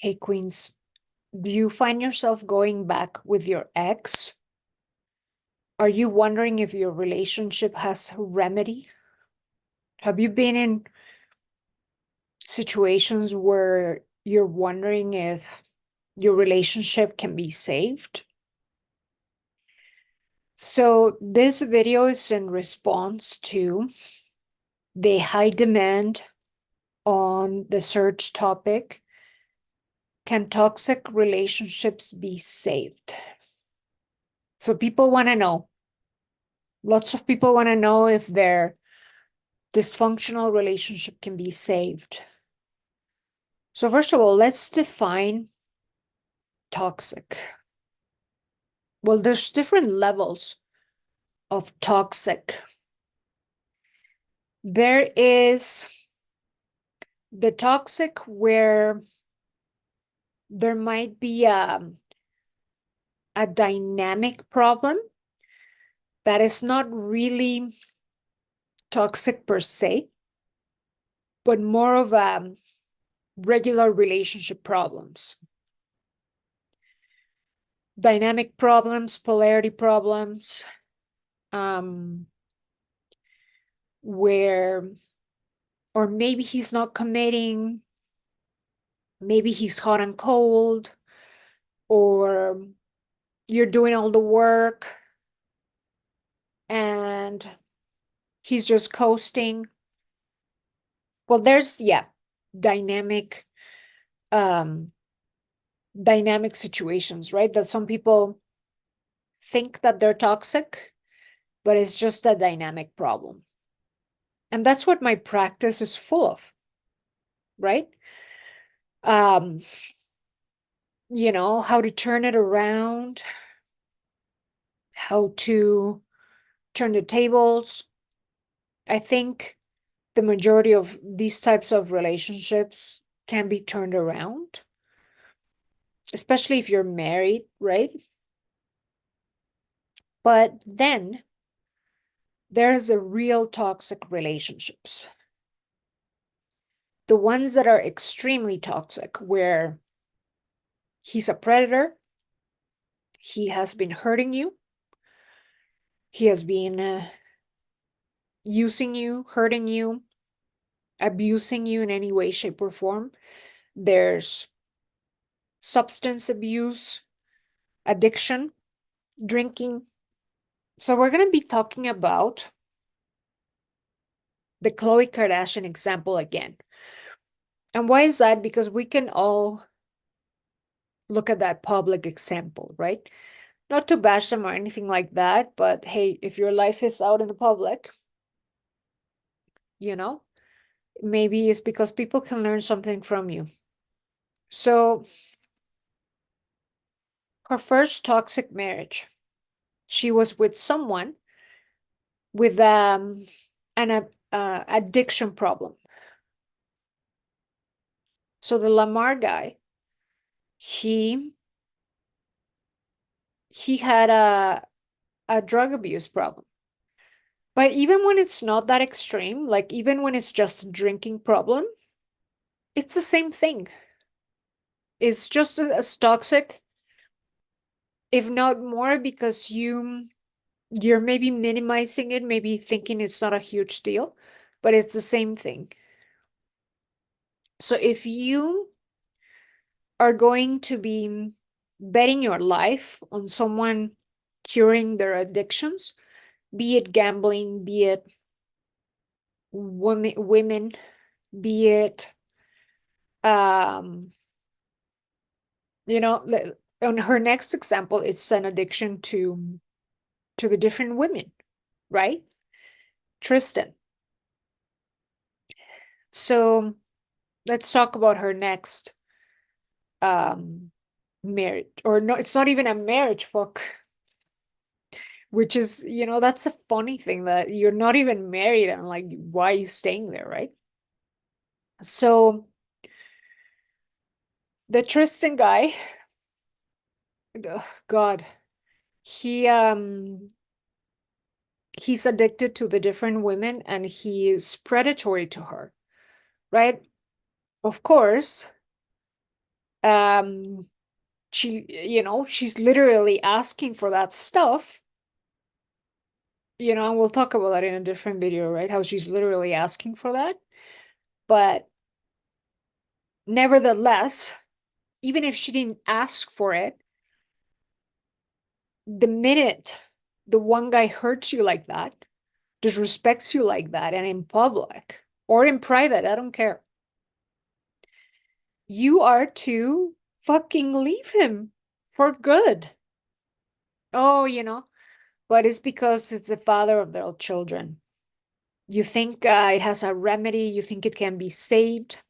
Hey, Queens, do you find yourself going back with your ex? Are you wondering if your relationship has a remedy? Have you been in situations where you're wondering if your relationship can be saved? So, this video is in response to the high demand on the search topic, can toxic relationships be saved? So, people want to know. Lots of people want to know if their dysfunctional relationship can be saved. So, first of all, let's define toxic. Well, there's different levels of toxic. There is the toxic where there might be a dynamic problem that is not really toxic per se, but more of regular relationship problems. Dynamic problems, polarity problems, where, or maybe he's not committing, maybe he's hot and cold, or you're doing all the work and he's just coasting. Well, there's, yeah, dynamic, um, dynamic situations, right? That some people think that they're toxic, but it's just a dynamic problem. And that's what my practice is full of, right? Um, how to turn it around, how to turn the tables. I think the majority of these types of relationships can be turned around, especially if you're married, right? But then there's a real toxic relationships. The ones that are extremely toxic, where he's a predator, he has been hurting you, he has been using you, hurting you, abusing you in any way, shape, or form. There's substance abuse, addiction, drinking. So we're going to be talking about the Khloe Kardashian example again. And why is that? Because we can all look at that public example, right? Not to bash them or anything like that, but hey, if your life is out in the public, you know, maybe it's because people can learn something from you. So, her first toxic marriage, she was with someone with an addiction problem. So the Lamar guy, he had a drug abuse problem. But even when it's not that extreme, like even when it's just a drinking problem, it's the same thing. It's just as toxic, if not more, because you're maybe minimizing it, maybe thinking it's not a huge deal, but it's the same thing. So if you are going to be betting your life on someone curing their addictions, be it gambling, be it women, be it um on her next example, it's an addiction to the different women, right? Tristan. So let's talk about her next marriage. Or no, it's not even a marriage, fuck. Which is, that's a funny thing, that you're not even married and like, why are you staying there, right? So the Tristan guy, God, he he's addicted to the different women and he is predatory to her, right? Of course, She's literally asking for that stuff, and we'll talk about that in a different video, right? How she's literally asking for that. But nevertheless, even if she didn't ask for it, the minute the one guy hurts you like that, disrespects you like that, and in public or in private, I don't care, you are to fucking leave him for good. Oh, but it's because it's the father of their children. You think it has a remedy, you think it can be saved.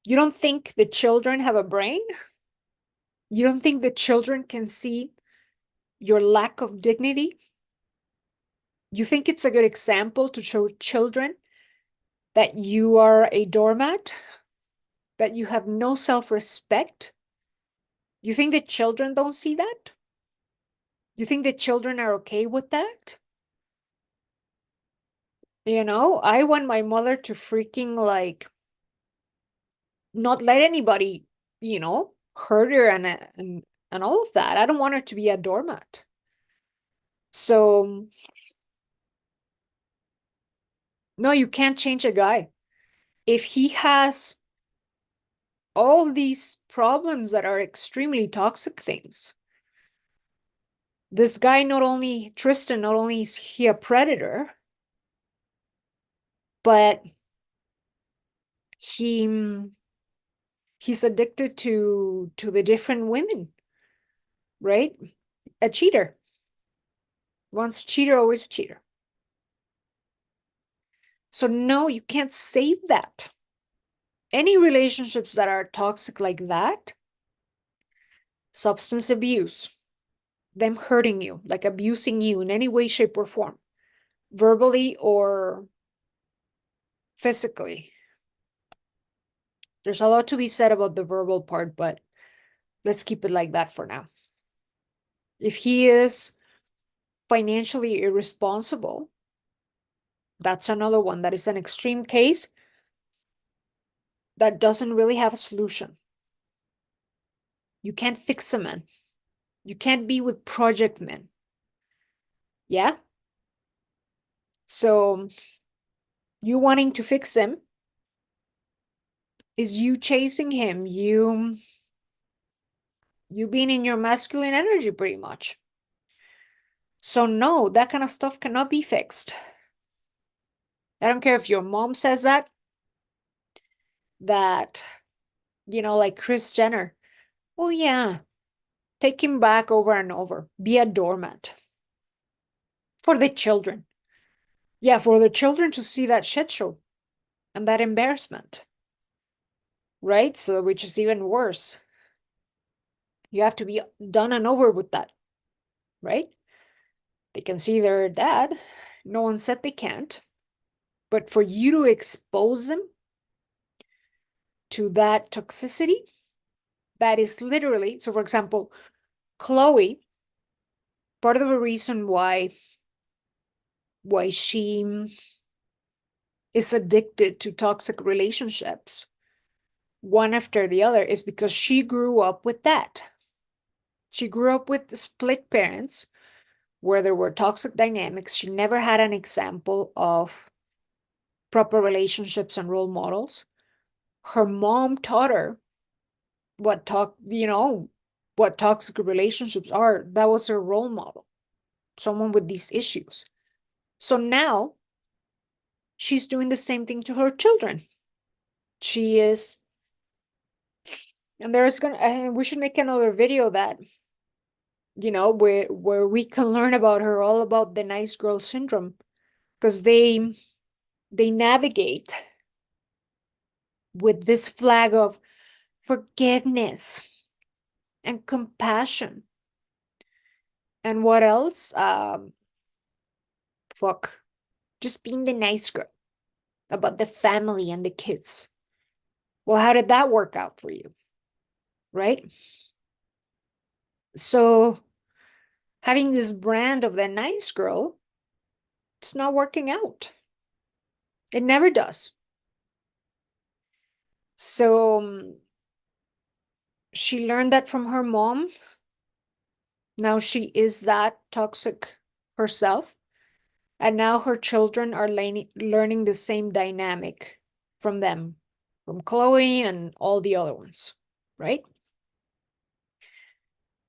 You don't think the children have a brain? You don't think the children can see your lack of dignity? You think it's a good example to show children that you are a doormat, that you have no self-respect? You think the children don't see that? You think the children are okay with that? I want my mother to freaking like not let anybody, hurt her and all of that. I don't want her to be a doormat. So, no, you can't change a guy. If he has all these problems that are extremely toxic things, this guy, Tristan, not only is he a predator, but he he's addicted to the different women, right? A cheater. Once a cheater, always a cheater. So no, you can't save that. Any relationships that are toxic like that, substance abuse, them hurting you, like abusing you in any way, shape, or form, verbally or physically. There's a lot to be said about the verbal part, but let's keep it like that for now. If he is financially irresponsible, that's another one that is an extreme case that doesn't really have a solution. You can't fix a man. You can't be with project men. Yeah? So you wanting to fix him is you chasing him, you being in your masculine energy pretty much. So no, that kind of stuff cannot be fixed. I don't care if your mom says that, like Kris Jenner. Oh yeah, take him back over and over. Be a doormat. For the children. Yeah, for the children to see that shit show and that embarrassment. Right? So, which is even worse. You have to be done and over with that. Right? They can see their dad. No one said they can't. But for you to expose them to that toxicity, that is literally, so for example, Khloe, part of the reason why she is addicted to toxic relationships, one after the other, is because she grew up with that. She grew up with split parents where there were toxic dynamics. She never had an example of proper relationships and role models. Her mom taught her what toxic relationships are. That was her role model, someone with these issues. So now she's doing the same thing to her children. She is, and we should make another video that, where we can learn about her, all about the nice girl syndrome, because they navigate with this flag of forgiveness and compassion. And what else? Just being the nice girl about the family and the kids. Well, how did that work out for you? Right? So having this brand of the nice girl, it's not working out. It never does. So she learned that from her mom. Now she is that toxic herself. And now her children are learning the same dynamic from them, from Khloe and all the other ones, right?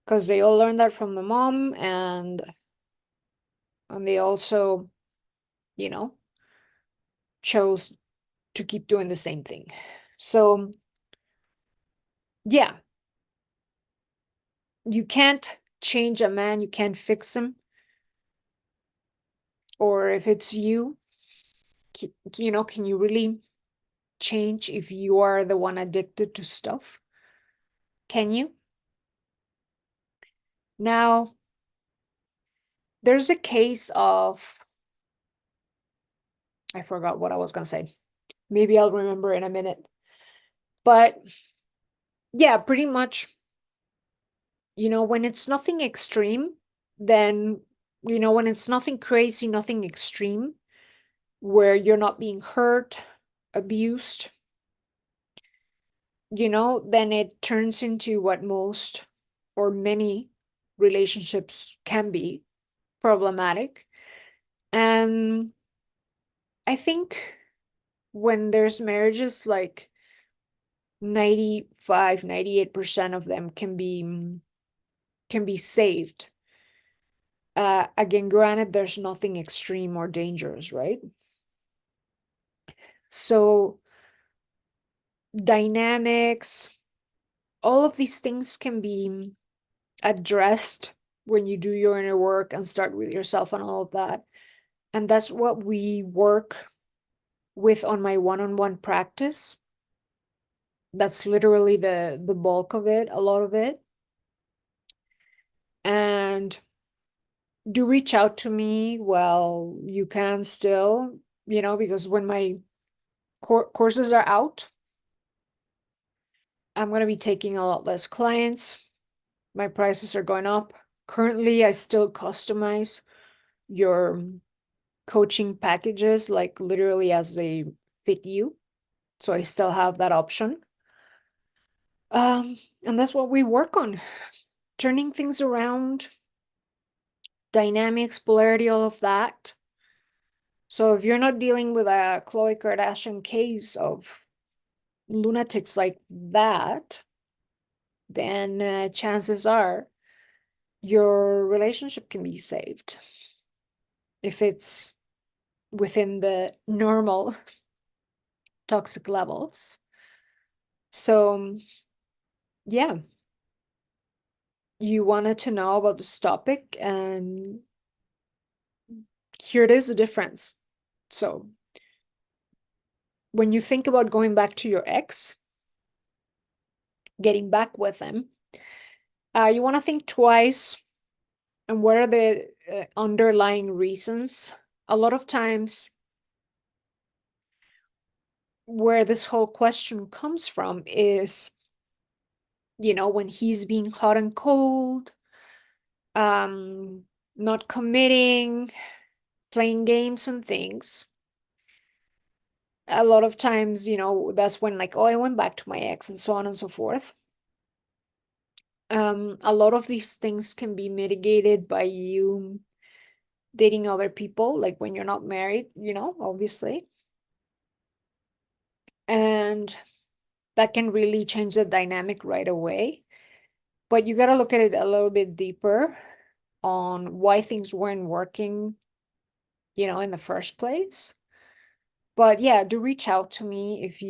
Because they all learned that from the mom, and they also, you know, chose to keep doing the same thing. So yeah, you can't change a man, you can't fix him. Or if it's you, can you really change if you are the one addicted to stuff? Can you? Now, there's a case of, I forgot what I was gonna say. Maybe I'll remember in a minute. But yeah, pretty much, when it's nothing extreme, then, when it's nothing crazy, nothing extreme, where you're not being hurt, abused, then it turns into what most or many relationships can be problematic. And I think when there's marriages, like 98% of them can be saved. Again, granted, there's nothing extreme or dangerous, right? So dynamics, all of these things can be addressed when you do your inner work and start with yourself and all of that. And that's what we work with on my one-on-one practice. That's literally the bulk of it, a lot of it. And do reach out to me. Well, you can still, because when my courses are out, I'm going to be taking a lot less clients. My prices are going up. Currently, I still customize your coaching packages, like literally as they fit you. So I still have that option. And that's what we work on, turning things around, dynamics, polarity, all of that. So if you're not dealing with a Khloe Kardashian case of lunatics like that, then chances are your relationship can be saved if it's within the normal toxic levels. So, yeah, you wanted to know about this topic, and here it is, the difference. So, when you think about going back to your ex, getting back with them, you want to think twice. And what are the underlying reasons? A lot of times, where this whole question comes from is, when he's being hot and cold, um, not committing, playing games and things. A lot of times, that's when, like, oh, I went back to my ex and so on and so forth. A lot of these things can be mitigated by you dating other people, like when you're not married, obviously. And that can really change the dynamic right away. But you got to look at it a little bit deeper on why things weren't working, in the first place. But yeah, do reach out to me if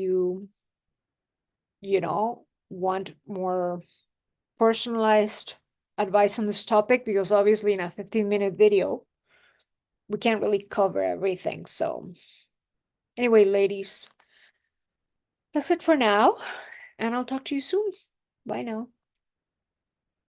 want more personalized advice on this topic, because obviously in a 15-minute video, we can't really cover everything. So anyway, ladies, that's it for now, and I'll talk to you soon. Bye now.